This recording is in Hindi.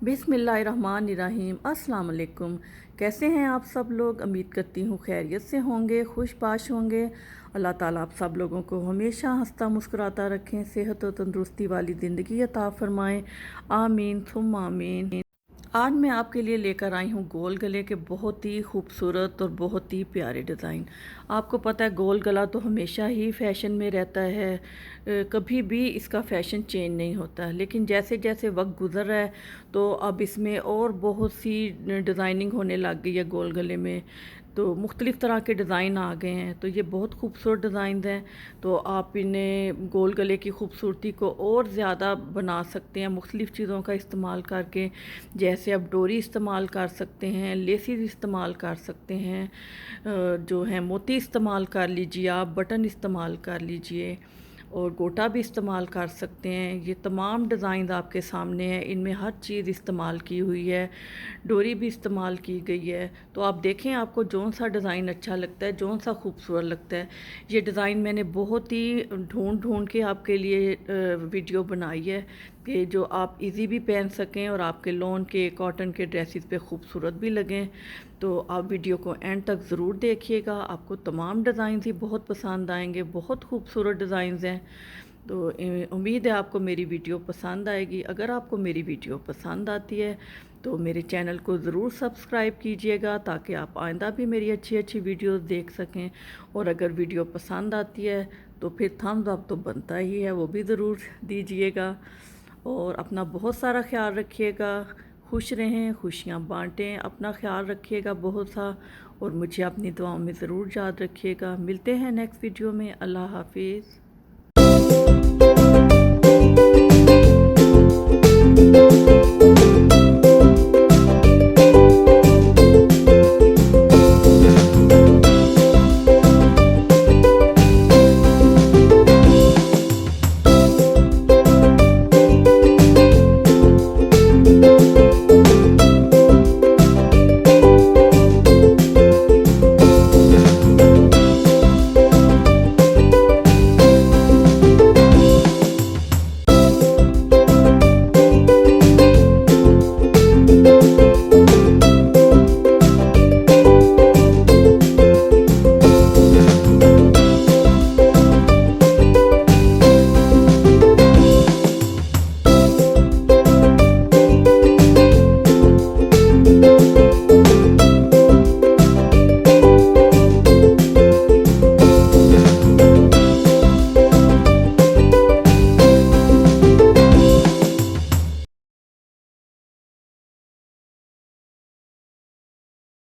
बिस्मिल्लाहिर्रहमानिर्रहीम। अस्सलाम वालेकुम। कैसे हैं आप सब लोग? उम्मीद करती हूँ खैरियत से होंगे, खुशबाश होंगे। अल्लाह ताला आप सब लोगों को हमेशा हंसता मुस्कुराता रखें, सेहत और तंदुरुस्ती वाली ज़िंदगी अता फ़रमाएँ। आमीन सुम्मा आमीन। आज मैं आपके लिए लेकर आई हूँ गोल गले के बहुत ही खूबसूरत और बहुत ही प्यारे डिज़ाइन। आपको पता है गोल गला तो हमेशा ही फ़ैशन में रहता है, कभी भी इसका फ़ैशन चेंज नहीं होता। लेकिन जैसे जैसे वक्त गुज़र रहा है तो अब इसमें और बहुत सी डिज़ाइनिंग होने लग गई है गोल गले में। तो मुख्तलिफ़ तरह के डिज़ाइन आ गए हैं, तो ये बहुत खूबसूरत डिज़ाइन हैं। तो आप इन्हें गोल गले की खूबसूरती को और ज़्यादा बना सकते हैं मुख्तलिफ़ चीज़ों का इस्तेमाल करके। जैसे आप डोरी इस्तेमाल कर सकते हैं, लेसिस इस्तेमाल कर सकते हैं, जो है मोती इस्तेमाल कर लीजिए, आप बटन इस्तेमाल कर लीजिए और गोटा भी इस्तेमाल कर सकते हैं। ये तमाम डिज़ाइन आपके सामने हैं, इनमें हर चीज़ इस्तेमाल की हुई है, डोरी भी इस्तेमाल की गई है। तो आप देखें आपको जौन सा डिज़ाइन अच्छा लगता है, जौन सा खूबसूरत लगता है। ये डिज़ाइन मैंने बहुत ही ढूंढ ढूंढ के आपके लिए वीडियो बनाई है कि जो आप इजी भी पहन सकें और आपके लॉन के कॉटन के ड्रेसेस पे खूबसूरत भी लगें। तो आप वीडियो को एंड तक ज़रूर देखिएगा, आपको तमाम डिज़ाइन ही बहुत पसंद आएंगे, बहुत खूबसूरत डिज़ाइंस हैं। तो उम्मीद है आपको मेरी वीडियो पसंद आएगी। अगर आपको मेरी वीडियो पसंद आती है तो मेरे चैनल को ज़रूर सब्सक्राइब कीजिएगा ताकि आप आइंदा भी मेरी अच्छी अच्छी वीडियोस देख सकें। और अगर वीडियो पसंद आती है तो फिर थम्स अप तो बनता ही है, वो भी ज़रूर दीजिएगा। और अपना बहुत सारा ख्याल रखिएगा, खुश रहें, खुशियाँ बांटें, अपना ख्याल रखिएगा बहुत सा। और मुझे अपनी दुआओं में ज़रूर याद रखिएगा। मिलते हैं नेक्स्ट वीडियो में। अल्लाह हाफिज़।